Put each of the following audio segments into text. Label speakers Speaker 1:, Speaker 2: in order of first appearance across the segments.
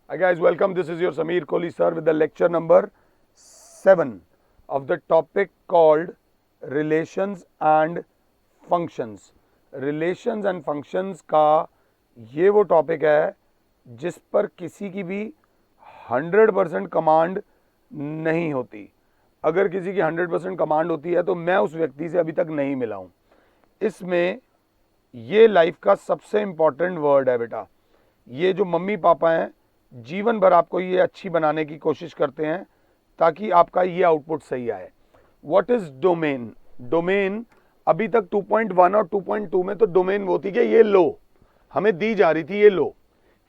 Speaker 1: Hi guys, welcome. This is your Sameer Kohli sir with the lecture number 7 of the topic called Relations and Functions. Relations and Functions का ये वो topic है जिस पर किसी की भी 100% कमांड नहीं होती. अगर किसी की 100% कमांड होती है तो मैं उस व्यक्ति से अभी तक नहीं मिला हूँ. इसमें ये लाइफ का सबसे इम्पॉर्टेंट वर्ड है बेटा. ये जो मम्मी पापा हैं जीवन भर आपको ये अच्छी बनाने की कोशिश करते हैं ताकि आपका ये आउटपुट सही आए. What is domain? डोमेन अभी तक 2.1 और 2.2 में तो डोमेन वो थी कि ये लो, हमें दी जा रही थी ये लो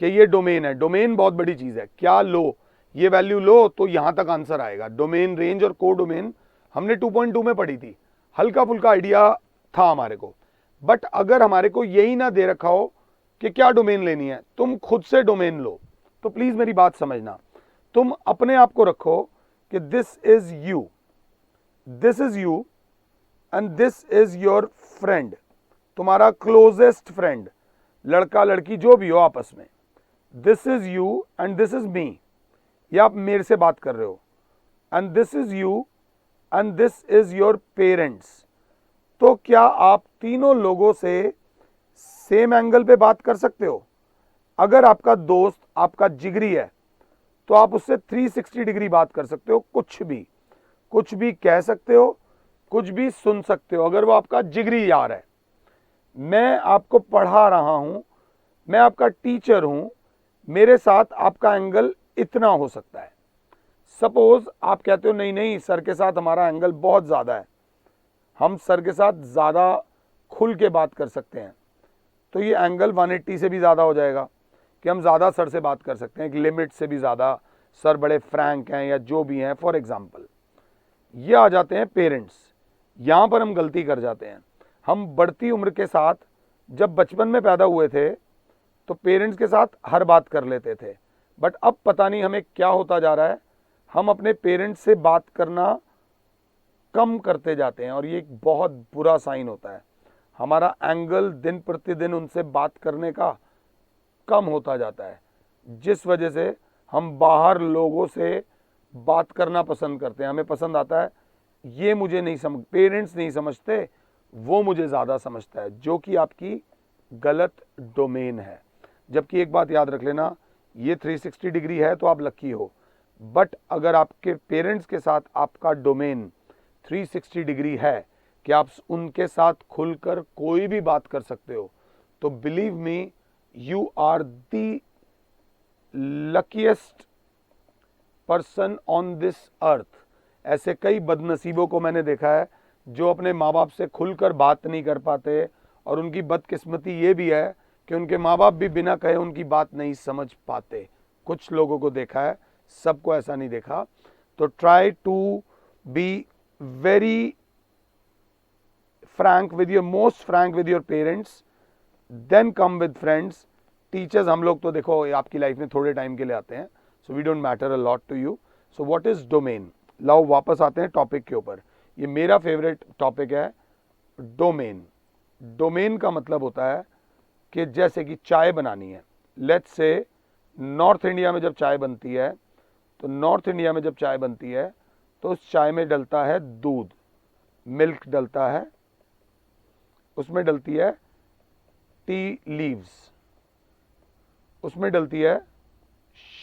Speaker 1: कि ये डोमेन है. डोमेन बहुत बड़ी चीज है. क्या लो? ये वैल्यू लो तो यहां तक आंसर आएगा. डोमेन, रेंज और को डोमेन हमने 2.2 में पढ़ी थी. हल्का फुल्का आइडिया था हमारे को. बट अगर हमारे को यही ना दे रखा हो कि क्या डोमेन लेनी है, तुम खुद से डोमेन लो. तो प्लीज मेरी बात समझना. तुम अपने आप को रखो कि this is you and this is your friend, तुम्हारा क्लोजेस्ट फ्रेंड, लड़का लड़की जो भी हो आपस में. This is you and this is me. या आप मेरे से बात कर रहे हो. And this is you and this is your parents. तो क्या आप तीनों लोगों से सेम एंगल पे बात कर सकते हो? अगर आपका दोस्त आपका जिगरी है तो आप उससे 360 डिग्री बात कर सकते हो. कुछ भी कह सकते हो, कुछ भी सुन सकते हो अगर वो आपका जिगरी यार है. मैं आपको पढ़ा रहा हूं, मैं आपका टीचर हूं, मेरे साथ आपका एंगल इतना हो सकता है. सपोज आप कहते हो नहीं नहीं सर के साथ हमारा एंगल बहुत ज्यादा है, हम सर के साथ ज्यादा खुल के बात कर सकते हैं, तो ये एंगल 180 से भी ज्यादा हो जाएगा कि हम ज़्यादा सर से बात कर सकते हैं. एक लिमिट से भी ज़्यादा सर बड़े फ्रैंक हैं या जो भी हैं. फॉर एग्जाम्पल ये आ जाते हैं पेरेंट्स. यहाँ पर हम गलती कर जाते हैं. हम बढ़ती उम्र के साथ जब बचपन में पैदा हुए थे तो पेरेंट्स के साथ हर बात कर लेते थे. बट अब पता नहीं हमें क्या होता जा रहा है, हम अपने पेरेंट्स से बात करना कम करते जाते हैं और ये एक बहुत बुरा साइन होता है. हमारा एंगल दिन प्रतिदिन उनसे बात करने का कम होता जाता है, जिस वजह से हम बाहर लोगों से बात करना पसंद करते हैं. हमें पसंद आता है ये मुझे नहीं समझ, पेरेंट्स नहीं समझते, वो मुझे ज़्यादा समझता है, जो कि आपकी गलत डोमेन है. जबकि एक बात याद रख लेना, ये 360 डिग्री है तो आप लकी हो. बट अगर आपके पेरेंट्स के साथ आपका डोमेन 360 डिग्री है कि आप उनके साथ खुलकर कोई भी बात कर सकते हो, तो believe me you are the luckiest person on this earth. ऐसे कई बदनसीबों को मैंने देखा है जो अपने माँ बाप से खुलकर बात नहीं कर पाते, और उनकी बदकिस्मती ये भी है कि उनके माँ बाप भी बिना कहे उनकी बात नहीं समझ पाते. कुछ लोगों को देखा है, सबको ऐसा नहीं देखा. तो try to be very frank with your most frank with your parents, then come with friends. Teachers हम लोग तो देखो आपकी लाइफ में थोड़े टाइम के लिए आते हैं, so we don't matter a lot to you. So what is domain? लाओ वापस आते हैं टॉपिक के ऊपर. ये मेरा फेवरेट टॉपिक है, डोमेन. डोमेन का मतलब होता है कि जैसे कि चाय बनानी है. लेट्स से नॉर्थ इंडिया में जब चाय बनती है, तो नॉर्थ इंडिया में जब चाय बनती है तो उस चाय में डलता है दूध, मिल्क डलता है, उसमें डलती है टी लीव्स, उसमें डलती है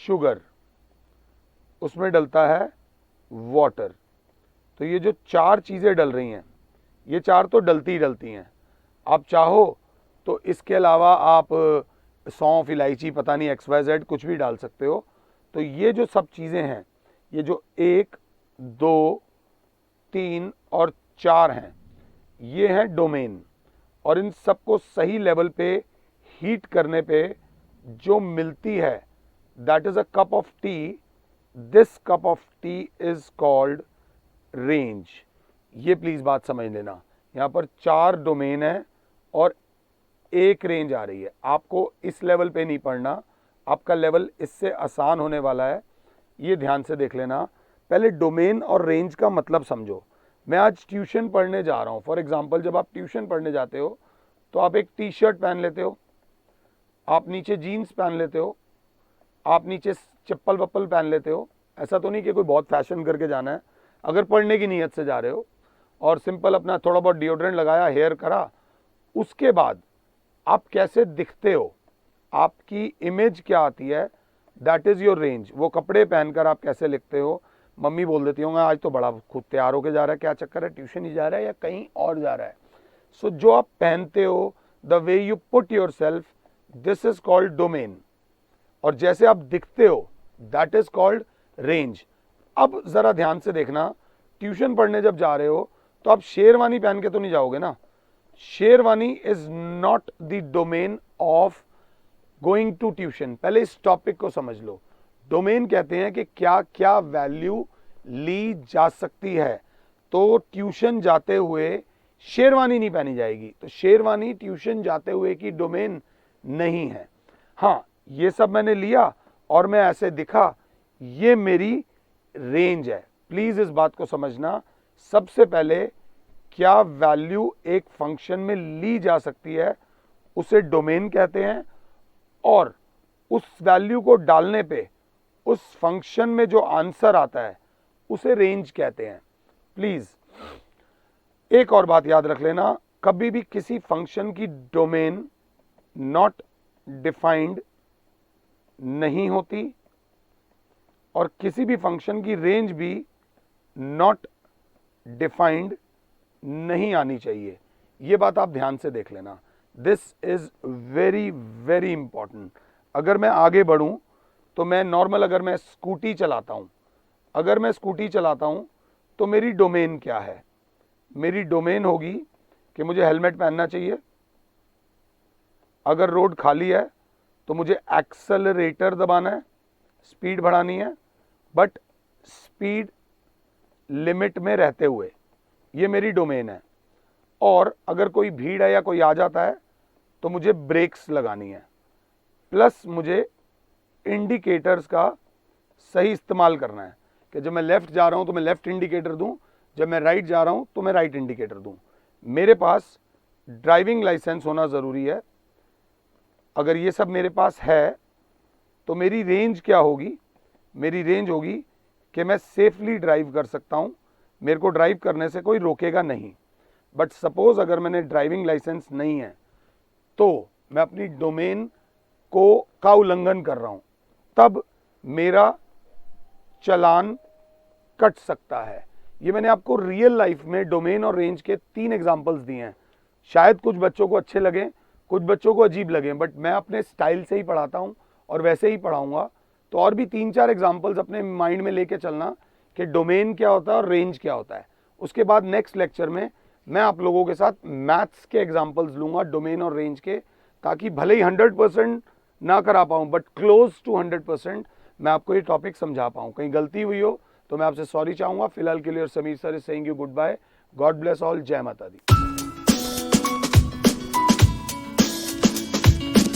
Speaker 1: शुगर, उसमें डलता है वाटर. तो ये जो 4 चीज़ें डल रही हैं, ये 4 तो डलती ही डलती हैं. आप चाहो तो इसके अलावा आप सौंफ, इलायची, पता नहीं XYZ कुछ भी डाल सकते हो. तो ये जो सब चीज़ें हैं, ये जो 1, 2, 3 और 4 हैं, ये हैं डोमेन. और इन सबको सही लेवल पे हीट करने पे जो मिलती है, that is a cup of T. This cup of T is called range. ये प्लीज बात समझ लेना. यहां पर 4 डोमेन है और 1 रेंज आ रही है. आपको इस लेवल पे नहीं पढ़ना, आपका लेवल इससे आसान होने वाला है. ये ध्यान से देख लेना. पहले डोमेन और रेंज का मतलब समझो. मैं आज ट्यूशन पढ़ने जा रहा हूं. फॉर एग्जाम्पल, जब आप ट्यूशन पढ़ने जाते हो तो आप एक टी शर्ट पहन लेते हो, आप नीचे जीन्स पहन लेते हो, आप नीचे चप्पल वप्पल पहन लेते हो, ऐसा तो नहीं कि कोई बहुत फैशन करके जाना है। अगर पढ़ने की नीयत से जा रहे हो और सिंपल अपना थोड़ा बहुत डिओड्रेंट लगाया, हेयर करा, उसके बाद आप कैसे दिखते हो, आपकी इमेज क्या आती है, दैट इज़ योर रेंज। वो कपड़े पहनकर आप कैसे लिखते हो। मम्मी बोल देती होंगे आज तो बड़ा खुद तैयार होके जा रहा है, क्या चक्कर है, ट्यूशन ही जा रहा है या कहीं और जा रहा है। सो जो आप पहनते हो, the way you put your self, this is called domain. और जैसे आप दिखते हो, दैट इज कॉल्ड रेंज। अब जरा ध्यान से देखना, ट्यूशन पढ़ने जब जा रहे हो तो आप शेरवानी पहन के तो नहीं जाओगे ना। Sherwani is not the domain of going to tuition. पहले इस टॉपिक को समझ लो। डोमेन कहते हैं कि क्या क्या वैल्यू ली जा सकती है। तो ट्यूशन जाते हुए शेरवानी नहीं पहनी जाएगी, तो शेरवानी ट्यूशन जाते हुए की डोमेन नहीं है। हाँ, ये सब मैंने लिया और मैं ऐसे दिखा, ये मेरी रेंज है। प्लीज इस बात को समझना, सबसे पहले क्या वैल्यू एक फंक्शन में ली जा सकती है उसे डोमेन कहते हैं, और उस वैल्यू को डालने पे उस फंक्शन में जो आंसर आता है उसे रेंज कहते हैं। प्लीज एक और बात याद रख लेना, कभी भी किसी फंक्शन की डोमेन नॉट डिफाइंड नहीं होती और किसी भी फंक्शन की रेंज भी नॉट डिफाइंड नहीं आनी चाहिए। ये बात आप ध्यान से देख लेना, this is very very important. अगर मैं आगे बढ़ूं तो मैं नॉर्मल, अगर मैं स्कूटी चलाता हूं, तो मेरी डोमेन क्या है। मेरी डोमेन होगी कि मुझे हेलमेट पहनना चाहिए, अगर रोड खाली है तो मुझे एक्सेलरेटर दबाना है, स्पीड बढ़ानी है, बट स्पीड लिमिट में रहते हुए। ये मेरी डोमेन है। और अगर कोई भीड़ है या कोई आ जाता है तो मुझे ब्रेक्स लगानी है, प्लस मुझे इंडिकेटर्स का सही इस्तेमाल करना है कि जब मैं लेफ्ट जा रहा हूं तो मैं लेफ्ट इंडिकेटर दूं, जब मैं राइट जा रहा हूं तो मैं राइट इंडिकेटर दूं। मेरे पास ड्राइविंग लाइसेंस होना ज़रूरी है। अगर ये सब मेरे पास है तो मेरी रेंज क्या होगी, मेरी रेंज होगी कि मैं सेफली ड्राइव कर सकता हूं, मेरे को ड्राइव करने से कोई रोकेगा नहीं। बट सपोज अगर मैंने ड्राइविंग लाइसेंस नहीं है तो मैं अपनी डोमेन का उल्लंघन कर रहा हूं, तब मेरा चालान कट सकता है। ये मैंने आपको रियल लाइफ में डोमेन और रेंज के 3 एग्जांपल्स दिए हैं। शायद कुछ बच्चों को अच्छे लगें, कुछ बच्चों को अजीब लगें, बट मैं अपने स्टाइल से ही पढ़ाता हूं और वैसे ही पढ़ाऊंगा। तो और भी 3-4 एग्जांपल्स अपने माइंड में लेके चलना कि डोमेन क्या होता है और रेंज क्या होता है। उसके बाद नेक्स्ट लेक्चर में मैं आप लोगों के साथ मैथ्स के एग्जांपल्स लूंगा डोमेन और रेंज के, ताकि भले ही 100% ना करा पाऊं बट क्लोज टू 100% मैं आपको ये टॉपिक समझा पाऊं। कहीं गलती हुई हो तो मैं आपसे सॉरी चाहूंगा। फिलहाल के लिए Sameer sir is saying you good bye, god bless all, जय माता दी।